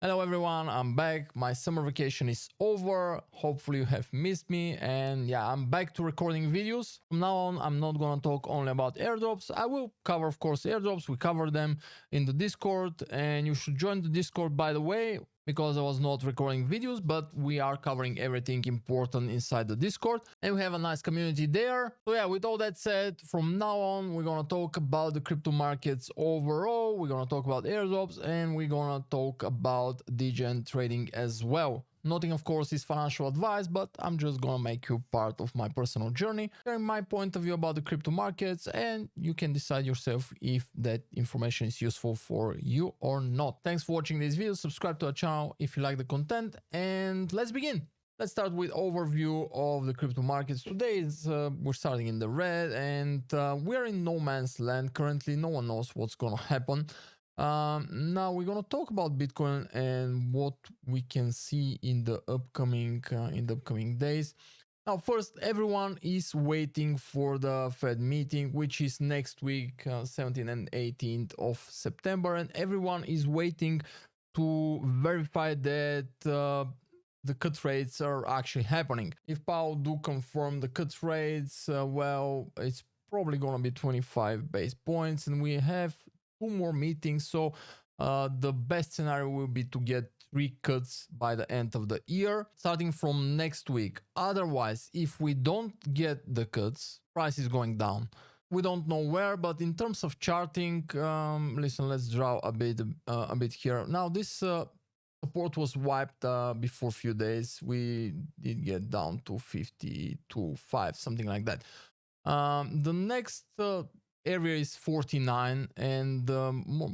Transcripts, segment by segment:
Hello everyone, I'm back. My summer vacation is over. Hopefully you have missed me, and yeah, I'm back to recording videos. From now on, I'm not gonna talk only about airdrops. I will cover, of course, airdrops. We cover them in the Discord, and you should join the Discord, by the way, because I was not recording videos, but we are covering everything important inside the Discord, and we have a nice community there. So yeah, with all that said, from now on, we're gonna talk about the crypto markets overall. We're gonna talk about airdrops, and we're gonna talk about degen trading as well. Nothing, of course, is financial advice, but I'm just gonna make you part of my personal journey, sharing my point of view about the crypto markets, and you can decide yourself if that information is useful for you or not. Thanks for watching this video. Subscribe to our channel if you like the content, and let's begin. Let's start with overview of the crypto markets. Today we're starting in the red, and we're in no man's land currently. No one knows what's gonna happen. Now we're gonna talk about Bitcoin and what we can see in the upcoming days. Now, first, everyone is waiting for the Fed meeting, which is next week, 17th and 18th of September, and everyone is waiting to verify that the cut rates are actually happening. If Powell do confirm the cut rates, well, it's probably gonna be 25 base points, and we have 2 more meetings, so the best scenario will be to get 3 cuts by the end of the year, starting from next week. Otherwise, if we don't get the cuts, price is going down. We don't know where, but in terms of charting, listen, let's draw a bit here. Now, this support was wiped before a few days. We did get down to 52.5, something like that. The next area is 49, and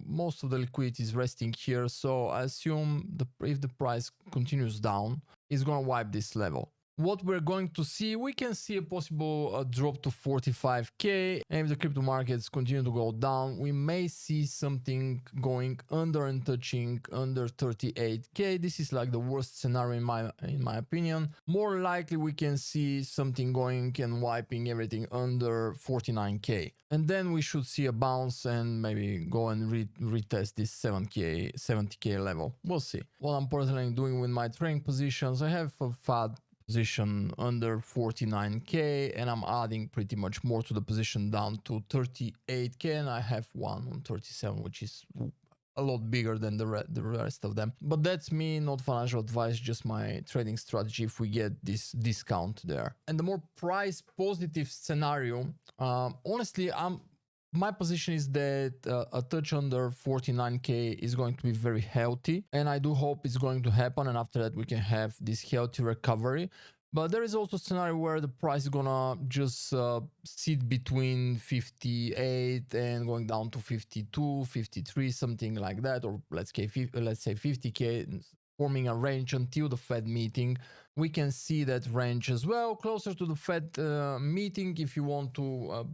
most of the liquidity is resting here, so I assume if the price continues down, it's gonna wipe this level. What we're going to see, we can see a possible drop to 45k, and if the crypto markets continue to go down, we may see something going under and touching under 38k. This is like the worst scenario in my opinion. More likely we can see something going and wiping everything under 49k, and then we should see a bounce and maybe go and retest this 70k level. We'll see. What I'm personally doing with my trading positions, I have a FAD position under 49k, and I'm adding pretty much more to the position down to 38k, and I have one on 37, which is a lot bigger than the rest of them. But that's me, not financial advice, just my trading strategy if we get this discount there. And the more price positive scenario, honestly, my position is that a touch under 49k is going to be very healthy, and I do hope it's going to happen, and after that we can have this healthy recovery. But there is also a scenario where the price is gonna just sit between 58 and going down to 52, 53, something like that, or let's say 50k, forming a range until the Fed meeting. We can see that range as well closer to the Fed meeting. If you want to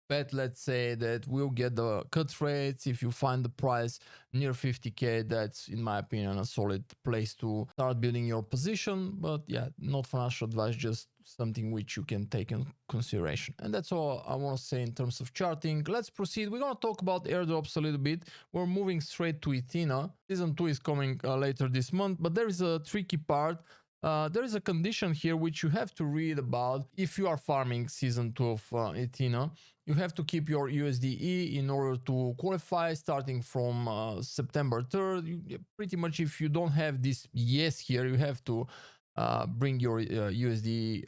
bet, let's say, that we'll get the cut rates, if you find the price near 50k, that's in my opinion a solid place to start building your position. But yeah, not financial advice, just something which you can take in consideration. And that's all I want to say in terms of charting. Let's proceed. We're going to talk about airdrops a little bit. We're moving straight to Ethena. Season 2 is coming later this month, but there is a tricky part. There is a condition here which you have to read about. If you are farming season 2 of Ethena, you have to keep your USDE in order to qualify starting from September 3rd. Pretty much, if you don't have this yes here, you have to bring your USD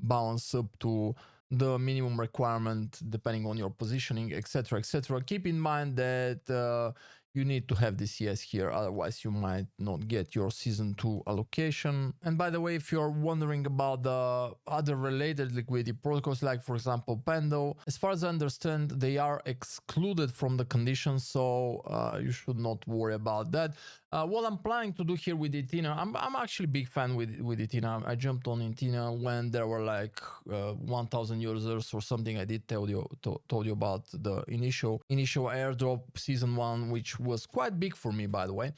balance up to the minimum requirement depending on your positioning, etc, etc. Keep in mind that you need to have this yes here, otherwise you might not get your season 2 allocation. And by the way, if you're wondering about the other related liquidity protocols, like for example Pando, as far as I understand, they are excluded from the conditions, so you should not worry about that. What I'm planning to do here with Ethena, I'm actually a big fan with Ethena. I jumped on Ethena when there were like 1,000 users or something. I did told you about the initial airdrop season 1, which was quite big for me, by the way.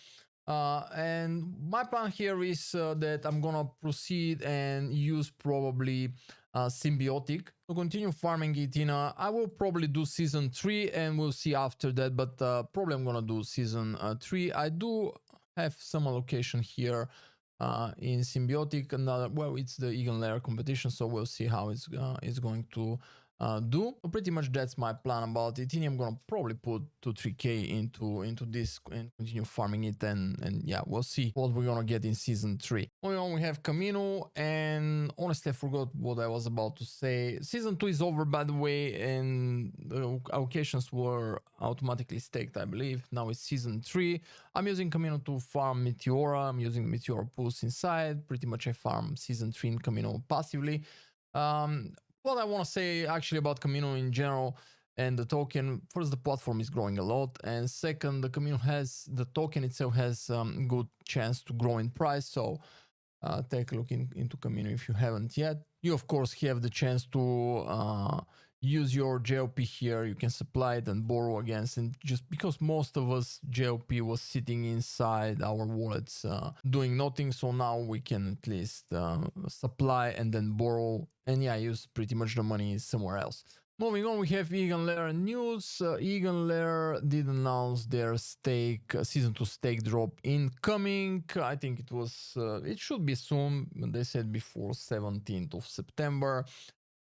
And my plan here is that I'm gonna proceed and use probably symbiotic to continue farming Ethena. I will probably do season 3 and we'll see after that, but probably I'm gonna do season 3. I do have some allocation here in symbiotic. Another, well, it's the Eigenlayer competition, so we'll see how it's going to do. So pretty much that's my plan about Ethena. I'm gonna probably put 2-3k into this and continue farming it, and yeah, we'll see what we're gonna get in season 3. Moving on, we have Kamino, and honestly I forgot what I was about to say. Season 2 is over, by the way, and the allocations were automatically staked, I believe. Now it's season 3. I'm using Kamino to farm Meteora. I'm using Meteora pools inside. Pretty much I farm season 3 in Kamino passively. What I want to say actually about Kamino in general and the token, first, the platform is growing a lot, and second, the Kamino has, the token itself has good chance to grow in price. So take a look into Kamino if you haven't yet. You of course have the chance to use your JLP here. You can supply it and borrow against, and just because most of us JLP was sitting inside our wallets doing nothing, so now we can at least supply and then borrow, and yeah, use pretty much the money somewhere else. Moving on, we have Eigenlayer news. Eigenlayer did announce their stake, season 2 stake drop incoming. I think it was, it should be soon. They said before 17th of September.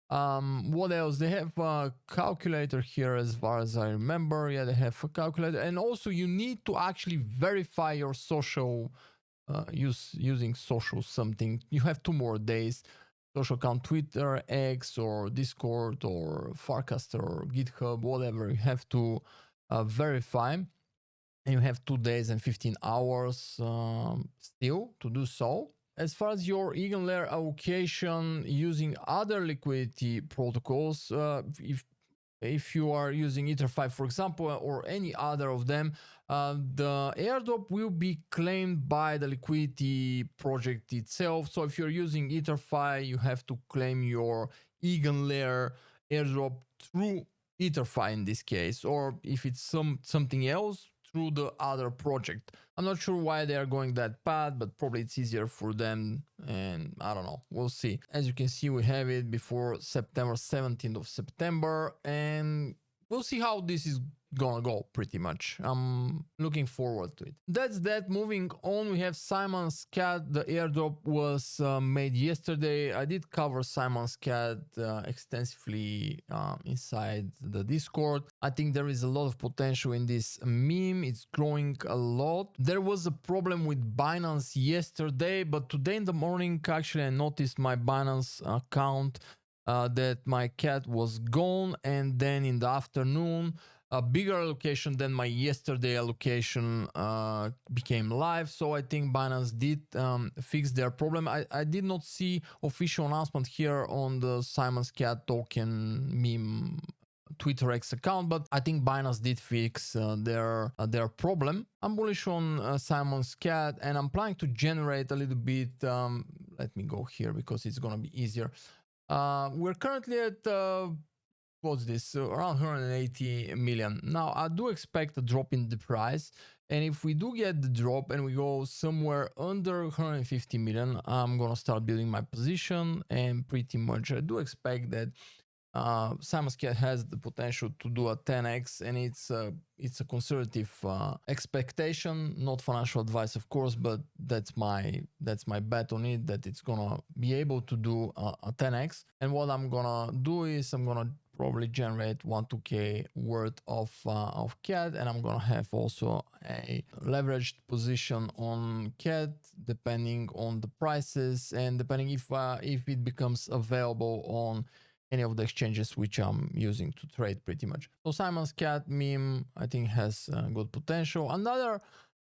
What else? They have a calculator here as far as I remember. Yeah, they have a calculator. And also you need to actually verify your social, using social something. You have 2 more days. Social account, Twitter, X, or Discord, or Farcaster, or GitHub, whatever. You have to verify, and you have 2 days and 15 hours still to do so. As far as your Eigenlayer allocation using other liquidity protocols, if you are using Ether5, for example, or any other of them, the airdrop will be claimed by the liquidity project itself. So if you're using Ether5, you have to claim your Eigenlayer airdrop through Ether5 in this case, or if it's something else, through the other project. I'm not sure why they are going that path, but probably it's easier for them, and I don't know, we'll see. As you can see, we have it before September 17th of September, and we'll see how this is gonna go. Pretty much I'm looking forward to it. That's that. Moving on, we have Simon's Cat. The airdrop was made yesterday. I did cover Simon's Cat extensively inside the Discord. I think there is a lot of potential in this meme. It's growing a lot. There was a problem with Binance yesterday, but today in the morning actually I noticed my Binance account that my cat was gone, and then in the afternoon a bigger allocation than my yesterday allocation became live. So I think Binance did fix their problem. I did not see official announcement here on the Simon's Cat token meme Twitter X account, but I think Binance did fix their problem. I'm bullish on Simon's Cat, and I'm planning to generate a little bit. Let me go here because it's gonna be easier. We're currently at what's this, around 180 million. Now I do expect a drop in the price, and if we do get the drop and we go somewhere under 150 million, I'm gonna start building my position, and pretty much I do expect that Simon's Cat has the potential to do a 10x, and it's a conservative expectation, not financial advice of course, but that's my bet on it, that it's gonna be able to do a 10x. And what I'm gonna do is I'm gonna probably generate 1-2k worth of CAD, and I'm gonna have also a leveraged position on CAD depending on the prices, and depending if it becomes available on any of the exchanges which I'm using to trade pretty much. So Simon's Cat meme I think has good potential. Another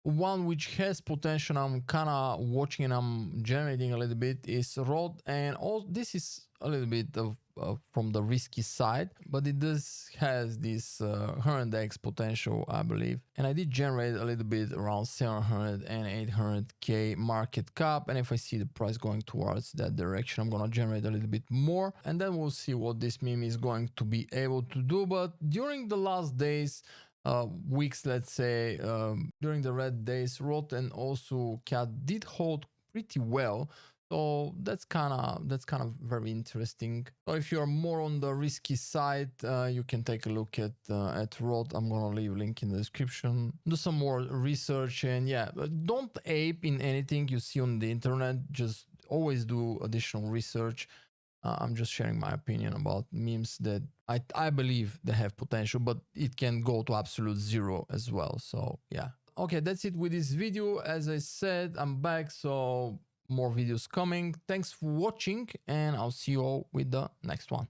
one which has potential, I'm kind of watching and I'm generating a little bit, is Rod, and all this is a little bit of from the risky side, but it does has this 100x potential, I believe, and I did generate a little bit around 700 and 800k market cap, and if I see the price going towards that direction, I'm gonna generate a little bit more, and then we'll see what this meme is going to be able to do. But during the last days, weeks, let's say, during the red days, Rot and also Cat did hold pretty well. So that's kind of very interesting. So if you're more on the risky side, you can take a look at Rod. I'm gonna leave a link in the description. Do some more research, and yeah, don't ape in anything you see on the internet. Just always do additional research. I'm just sharing my opinion about memes that I believe they have potential, but it can go to absolute zero as well. So yeah. Okay, that's it with this video. As I said, I'm back, so more videos coming. Thanks for watching, and I'll see you all with the next one.